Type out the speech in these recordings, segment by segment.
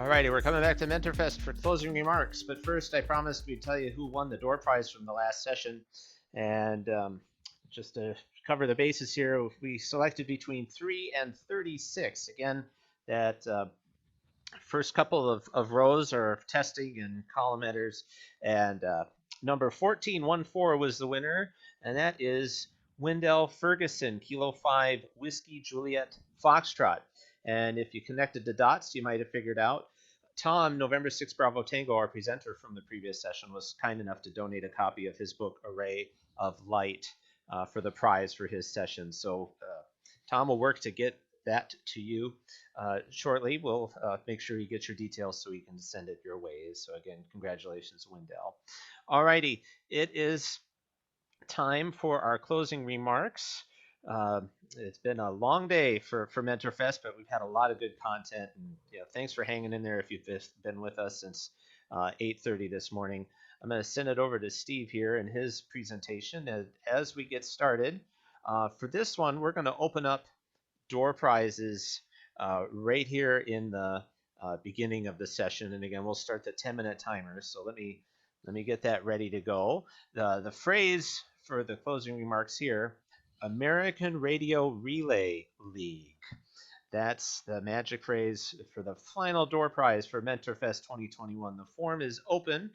Alrighty, we're coming back to Mentorfest for closing remarks, but first I promised we'd tell you who won the door prize from the last session. And just to cover the bases here, we selected between 3 and 36. Again, that first couple of rows are testing and column headers, and number 1414 was the winner, and that is Wendell Ferguson, Kilo 5 Whiskey Juliet Foxtrot. And if you connected the dots, you might have figured out Tom, November 6 Bravo Tango, our presenter from the previous session, was kind enough to donate a copy of his book, Array of Light, for the prize for his session. So Tom will work to get that to you shortly. We'll make sure you get your details so we can send it your way. So again, congratulations, Wendell. Alrighty, it is time for our closing remarks. It's been a long day for Mentorfest, but we've had a lot of good content. And thanks for hanging in there if you've been with us since 8:30 this morning. I'm going to send it over to Steve here in his presentation as we get started. For this one, we're going to open up door prizes right here in the beginning of the session. And again, we'll start the 10-minute timer. So let me get that ready to go. The phrase for the closing remarks here: American Radio Relay League. That's the magic phrase for the final door prize for Mentorfest 2021. The form is open,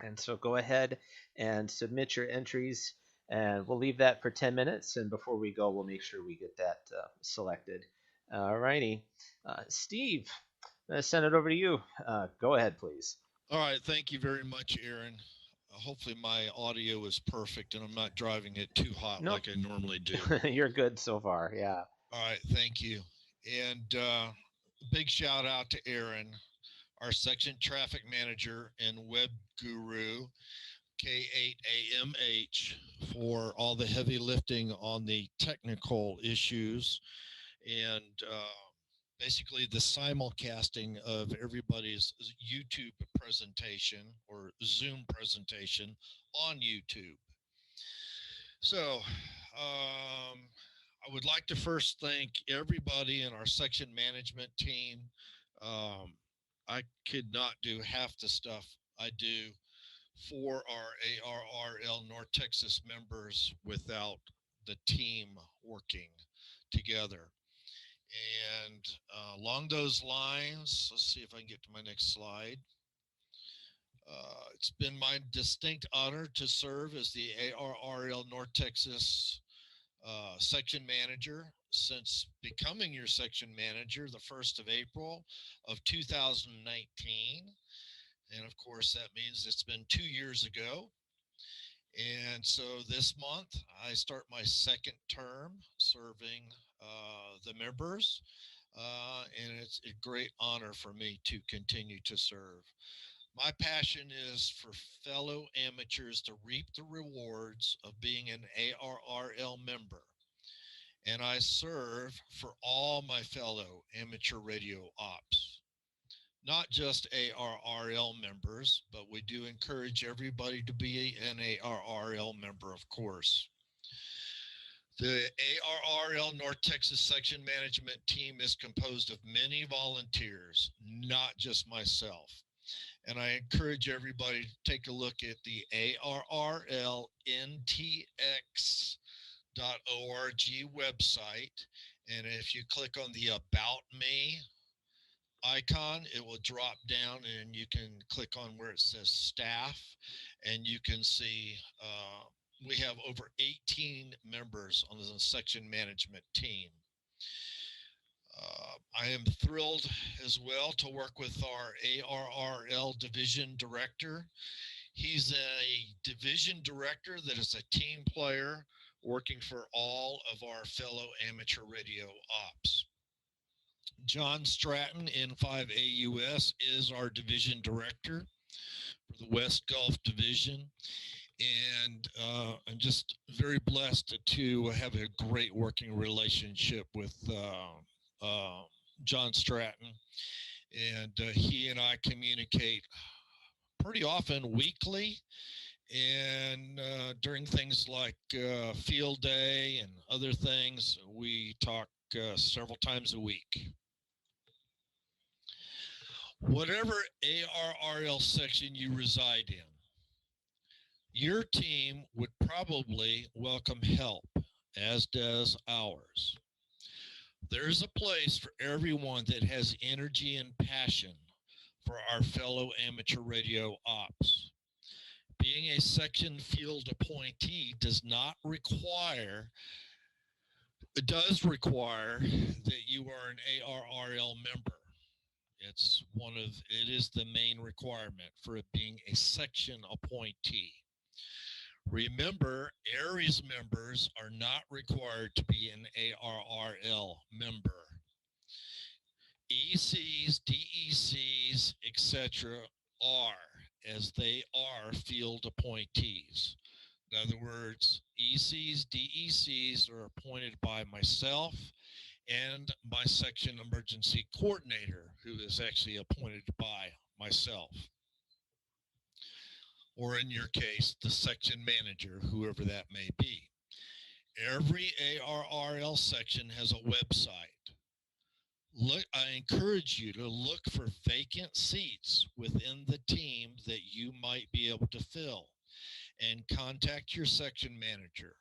and so go ahead and submit your entries, and we'll leave that for 10 minutes. And before we go, we'll make sure we get that selected. All righty. Steve, I'm going to send it over to you. Go ahead, please. All right. Thank you very much, Aaron. Hopefully my audio is perfect and I'm not driving it too hot like I normally do. You're good so far, yeah. All right, thank you. And big shout out to Aaron, our section traffic manager and web guru, K8AMH, for all the heavy lifting on the technical issues and basically the simulcasting of everybody's YouTube presentation or Zoom presentation on YouTube. So I would like to first thank everybody in our section management team. I could not do half the stuff I do for our Arrl North Texas members without the team working together. And along those lines, let's see if I can get to my next slide. It's been my distinct honor to serve as the Arrl North Texas section manager since becoming your section manager the 1st of April of 2019. And of course, that means it's been 2 years ago. And so this month, I start my second term serving the members, and it's a great honor for me to continue to serve. My passion is for fellow amateurs to reap the rewards of being an ARRL member, and I serve for all my fellow amateur radio ops. Not just ARRL members, but we do encourage everybody to be an ARRL member, of course. The ARRL North Texas section management team is composed of many volunteers, not just myself. And I encourage everybody to take a look at the ARRLNTX.org website. And if you click on the About Me icon, it will drop down and you can click on where it says staff, and you can see we have over 18 members on the section management team. I am thrilled as well to work with our ARRL division director. He's a division director that is a team player working for all of our fellow amateur radio ops. John Stratton, N5AUS, is our division director for the West Gulf Division. And I'm just very blessed to have a great working relationship with John Stratton. And he and I communicate pretty often weekly. And during things like field day and other things, we talk several times a week. Whatever ARRL section you reside in, your team would probably welcome help, as does ours. There's a place for everyone that has energy and passion for our fellow amateur radio ops. Being a section field appointee does require that you are an ARRL member. It is the main requirement for being a section appointee. Remember, ARES members are not required to be an ARRL member. ECs, DECs, etc. are, as they are field appointees. In other words, ECs, DECs are appointed by myself and my section emergency coordinator, who is actually appointed by myself. Or in your case, the section manager, whoever that may be. Every ARRL section has a website. I encourage you to look for vacant seats within the team that you might be able to fill and contact your section manager.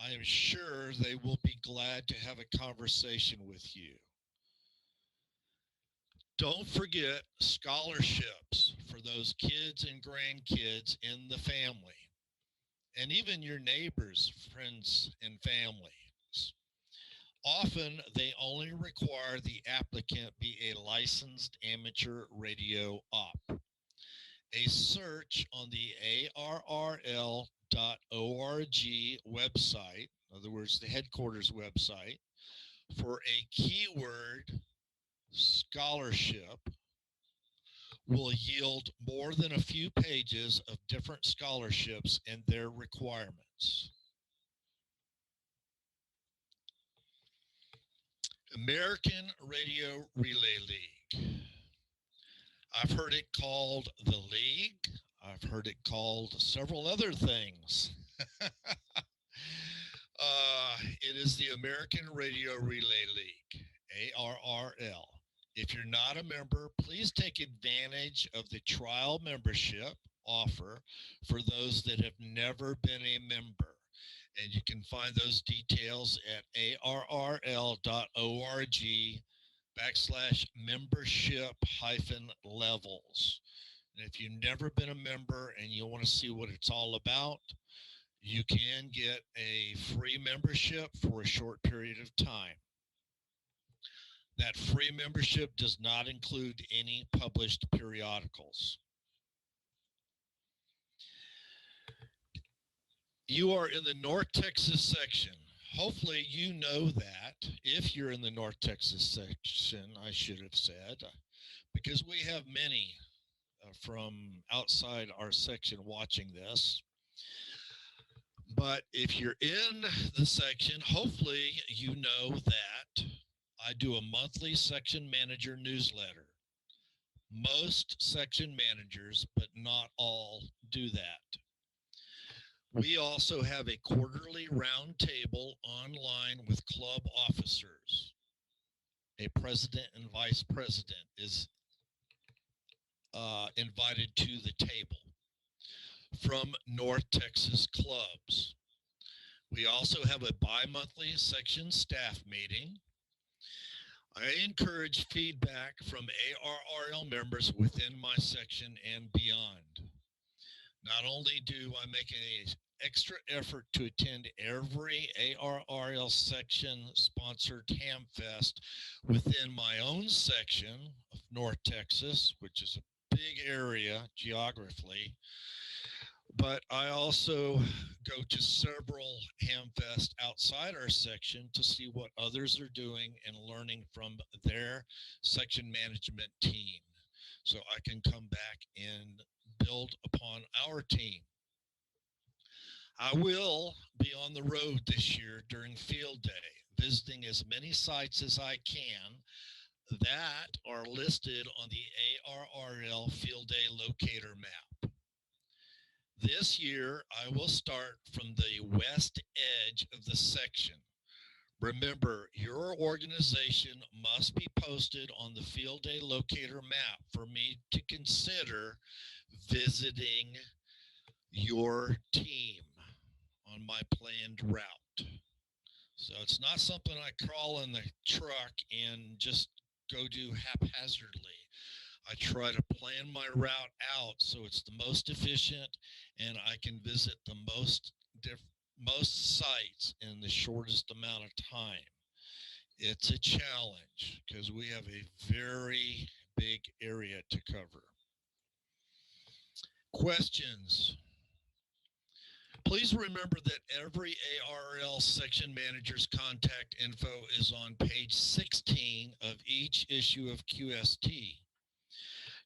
I am sure they will be glad to have a conversation with you. Don't forget scholarships for those kids and grandkids in the family, and even your neighbors, friends, and families. Often, they only require the applicant be a licensed amateur radio op. A search on the ARRL.org website, in other words, the headquarters website, for a keyword scholarship will yield more than a few pages of different scholarships and their requirements. American Radio Relay League. I've heard it called the League. I've heard it called several other things. It is the American Radio Relay League, ARRL. If you're not a member, please take advantage of the trial membership offer for those that have never been a member. And you can find those details at arrl.org/membership-levels. And if you've never been a member and you want to see what it's all about, you can get a free membership for a short period of time. That free membership does not include any published periodicals. You are in the North Texas section. Hopefully you know that. If you're in the North Texas section, I should have said, because we have many from outside our section watching this. But if you're in the section, hopefully you know that I do a monthly section manager newsletter. Most section managers, but not all, do that. We also have a quarterly roundtable online with club officers. A president and vice president is invited to the table from North Texas clubs. We also have a bi-monthly section staff meeting. I encourage feedback from ARRL members within my section and beyond. Not only do I make an extra effort to attend every ARRL section sponsored Hamfest within my own section of North Texas, which is a big area geographically, but I also go to several Hamfest outside our section to see what others are doing and learning from their section management team, so I can come back and build upon our team. I will be on the road this year during field day, visiting as many sites as I can that are listed on the ARRL Field Day Locator map. This year, I will start from the west edge of the section, Remember, your organization must be posted on the field day locator map for me to consider visiting your team on my planned route. So it's not something I crawl in the truck and just go do haphazardly. I try to plan my route out so it's the most efficient and I can visit the most sites in the shortest amount of time. It's a challenge because we have a very big area to cover. Questions? Please remember that every ARL section manager's contact info is on page 16 of each issue of QST.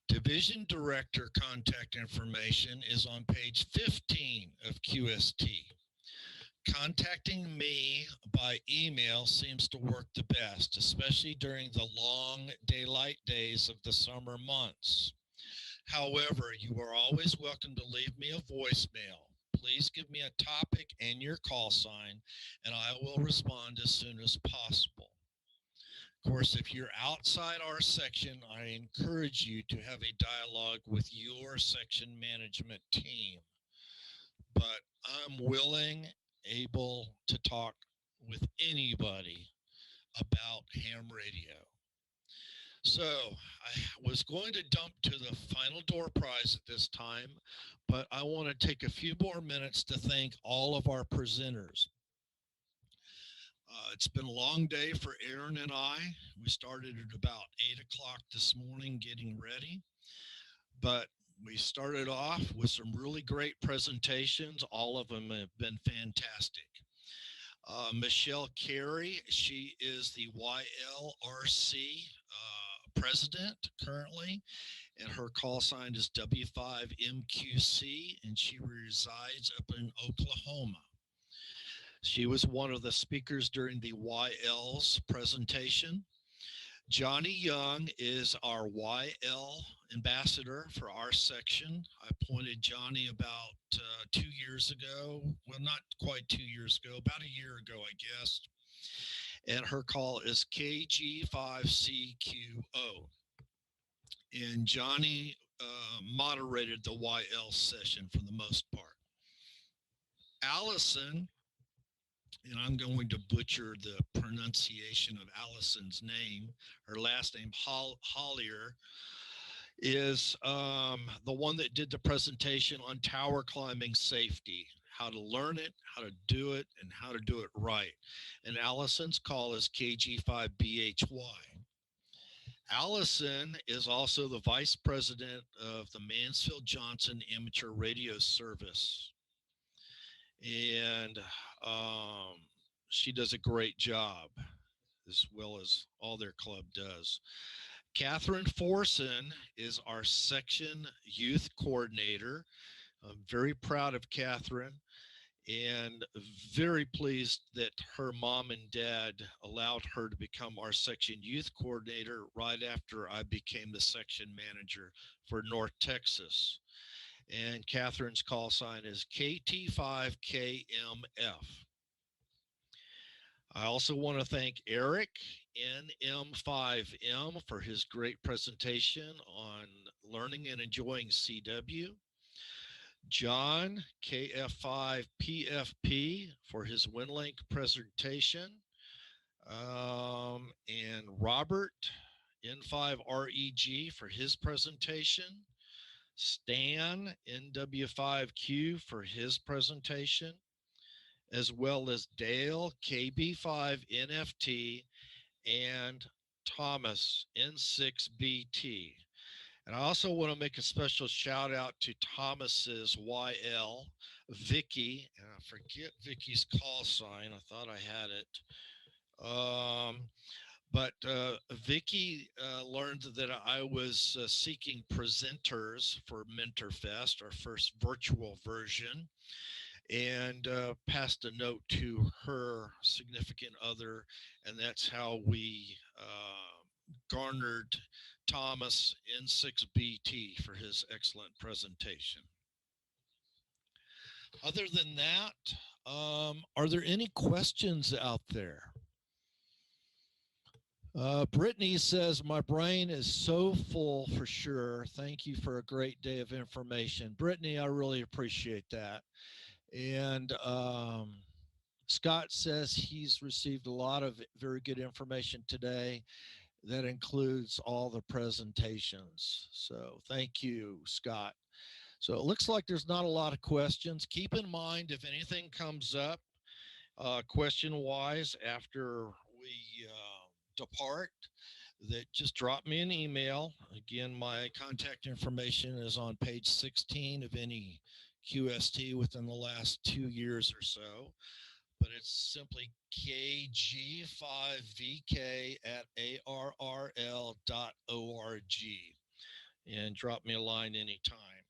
Division Director contact information is on page 15 of QST. Contacting me by email seems to work the best, especially during the long daylight days of the summer months. However, you are always welcome to leave me a voicemail. Please give me a topic and your call sign, and I will respond as soon as possible. Of course, if you're outside our section, I encourage you to have a dialogue with your section management team. But I'm willing, able to talk with anybody about ham radio. So I was going to jump to the final door prize at this time, but I want to take a few more minutes to thank all of our presenters. It's been a long day for Aaron and I. We started at about 8 o'clock this morning getting ready, but we started off with some really great presentations. All of them have been fantastic. Michelle Carey, she is the YLRC president currently, and her call sign is W5MQC, and she resides up in Oklahoma. She was one of the speakers during the YL's presentation. Johnny Young is our YL ambassador for our section. I appointed Johnny about 2 years ago. Well, not quite 2 years ago, about a year ago, I guess. And her call is KG5CQO. And Johnny moderated the YL session for the most part. Allison, and I'm going to butcher the pronunciation of Allison's name. Her last name, Hollier, is the one that did the presentation on tower climbing safety, how to learn it, how to do it, and how to do it right. And Allison's call is KG5BHY. Allison is also the vice president of the Mansfield-Johnson Amateur Radio Service. And she does a great job, as well as all their club does. Catherine Forson is our section youth coordinator. I'm very proud of Catherine and very pleased that her mom and dad allowed her to become our section youth coordinator right after I became the section manager for North Texas. And Catherine's call sign is KT5KMF. I also want to thank Eric NM5M for his great presentation on learning and enjoying CW. John KF5PFP for his WinLink presentation. And Robert N5REG for his presentation. Stan NW5Q for his presentation, as well as Dale KB5NFT and Thomas N6BT. And I also want to make a special shout out to Thomas's YL, Vicky, and I forget Vicky's call sign. I thought I had it. But Vicky learned that I was seeking presenters for Mentorfest, our first virtual version, and passed a note to her significant other, and that's how we garnered Thomas N6BT for his excellent presentation. Other than that, are there any questions out there? Brittany says, my brain is so full for sure. Thank you for a great day of information. Brittany, I really appreciate that. And Scott says he's received a lot of very good information today. That includes all the presentations. So thank you, Scott. So it looks like there's not a lot of questions. Keep in mind if anything comes up question wise after we depart, that just drop me an email. Again, my contact information is on page 16 of any QST within the last 2 years or so. But it's simply KG5VK at arrl.org, and drop me a line anytime.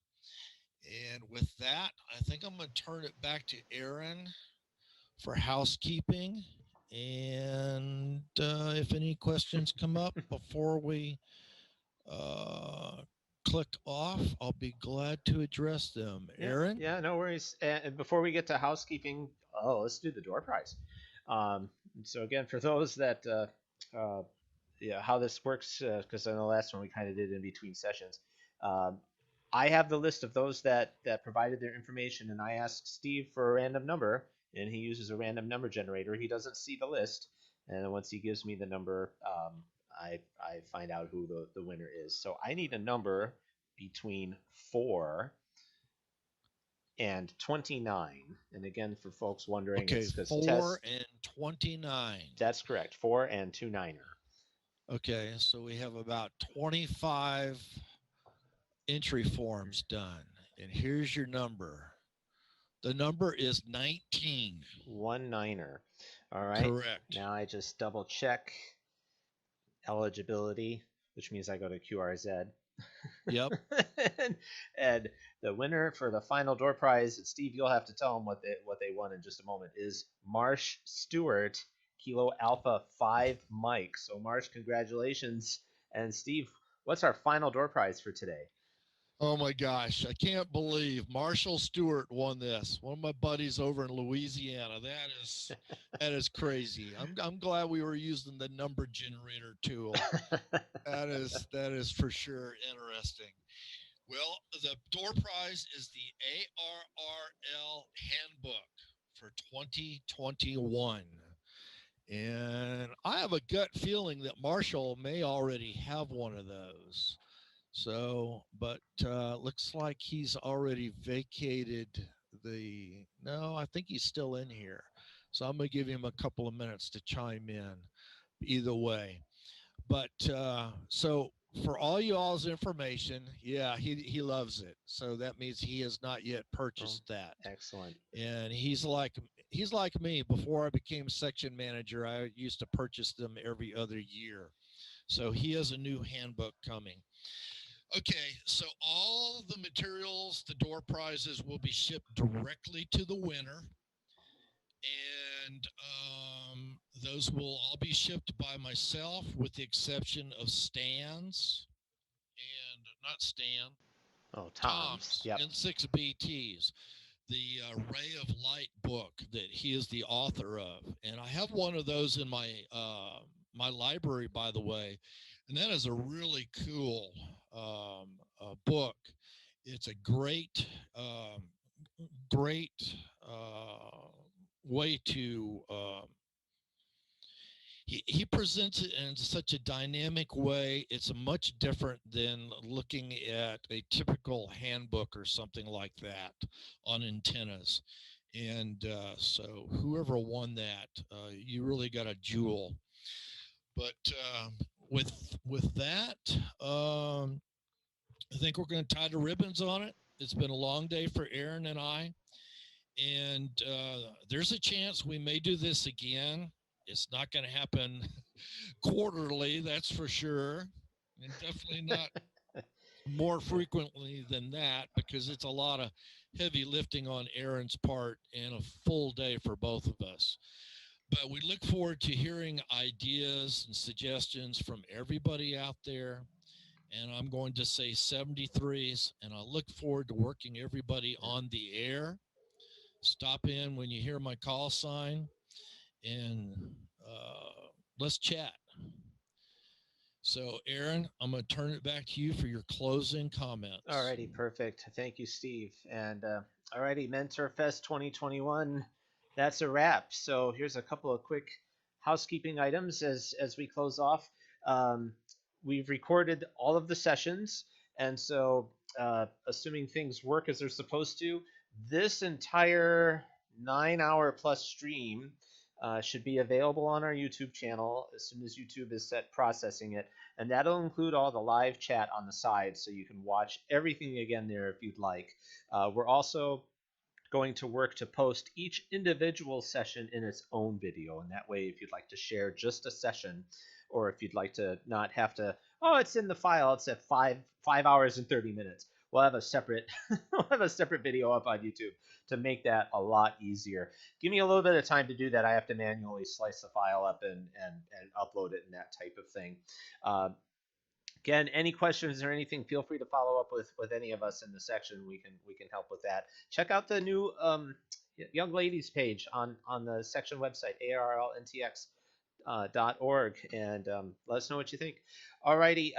And with that, I think I'm going to turn it back to Aaron for housekeeping. And if any questions come up before we click off, I'll be glad to address them. Aaron? Yeah, no worries. And before we get to housekeeping, let's do the door prize. So again, for those that, yeah, how this works, because in the last one we kind of did in between sessions. Um, I have the list of those that provided their information, and I asked Steve for a random number, and he uses a random number generator. He doesn't see the list, and once he gives me the number, I find out who the winner is. So I need a number between 4 and 29. And again, for folks wondering, Okay, it's because 4 and 29. That's correct. 4 and 2 niner. Okay, so we have about 25 entry forms done. And here's your number. The number is 19. 1 niner. All right. Correct. Now I just double check eligibility, which means I go to QRZ. Yep. And the winner for the final door prize, Steve, you'll have to tell them what they won in just a moment, is Marsh Stewart, Kilo Alpha 5 Mike. So Marsh, congratulations. And Steve, what's our final door prize for today? Oh my gosh, I can't believe Marshall Stewart won this. One of my buddies over in Louisiana. That is crazy. I'm glad we were using the number generator tool. That is for sure interesting. Well, the door prize is the ARRL handbook for 2021. And I have a gut feeling that Marshall may already have one of those. So, but looks like he's already vacated no, I think he's still in here. So I'm going to give him a couple of minutes to chime in either way. But so for all you all's information, yeah, he loves it. So that means he has not yet purchased that. Excellent. And he's like me. Before I became section manager, I used to purchase them every other year. So he has a new handbook coming. Okay, so all the materials, the door prizes will be shipped directly to the winner. And those will all be shipped by myself with the exception of Stan's and not Stan. Oh, Tom's. Yep. And 6 BTs. The Ray of Light book that he is the author of. And I have one of those in my my library, by the way. And that is a really cool book. It's a great, great way to he presents it in such a dynamic way. It's much different than looking at a typical handbook or something like that on antennas. And so whoever won that, you really got a jewel. But with that, I think we're going to tie the ribbons on it. It's been a long day for Aaron and I. And there's a chance we may do this again. It's not going to happen quarterly, that's for sure. And definitely not more frequently than that, because it's a lot of heavy lifting on Aaron's part and a full day for both of us. But we look forward to hearing ideas and suggestions from everybody out there. And I'm going to say 73s, and I look forward to working everybody on the air. Stop in when you hear my call sign, and let's chat. So, Aaron, I'm going to turn it back to you for your closing comments. Alrighty, perfect. Thank you, Steve. And alrighty, Mentorfest 2021. That's a wrap. So here's a couple of quick housekeeping items as we close off. Um, we've recorded all of the sessions, and so assuming things work as they're supposed to, this entire 9 hour plus stream should be available on our YouTube channel as soon as YouTube is set processing it, and that'll include all the live chat on the side, so you can watch everything again there if you'd like. We're also going to work to post each individual session in its own video, and that way if you'd like to share just a session, or if you'd like to not have to, oh, it's in the file, it's at 5 hours and 30 minutes, we'll have a separate we'll have a separate video up on YouTube to make that a lot easier. Give me a little bit of time to do that. I have to manually slice the file up and upload it and that type of thing. uh, Again, any questions or anything, feel free to follow up with any of us in the section. We can help with that. Check out the new young ladies page on the section website, arrlntx.org, and let us know what you think. Alrighty,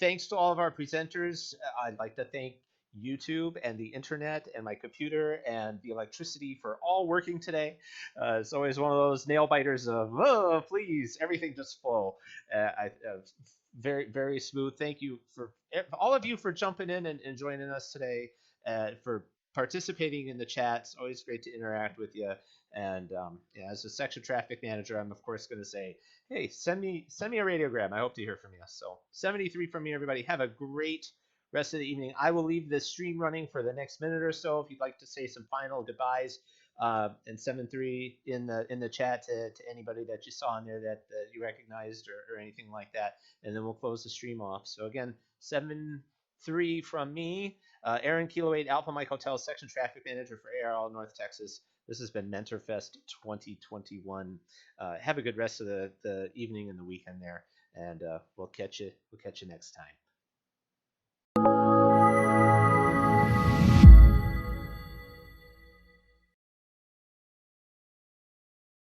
thanks to all of our presenters. I'd like to thank YouTube and the internet and my computer and the electricity for all working today. It's always one of those nail biters of, oh, please, everything just flow. Very, very smooth. Thank you for all of you for jumping in and joining us today, for participating in the chat. It's always great to interact with you. And yeah, as a section traffic manager, I'm of course going to say, hey, send me a radiogram. I hope to hear from you. So 73 from me, everybody. Have a great rest of the evening. I will leave this stream running for the next minute or so. If you'd like to say some final goodbyes, and 73 in the chat to anybody that you saw in there that you recognized or anything like that, and then we'll close the stream off. So again, 7-3 from me, Aaron Kilo 8 Alpha Mike Hotel Section Traffic Manager for Arrl North Texas. This has been Mentorfest 2021. Have a good rest of the evening and the weekend there, and we'll catch you next time.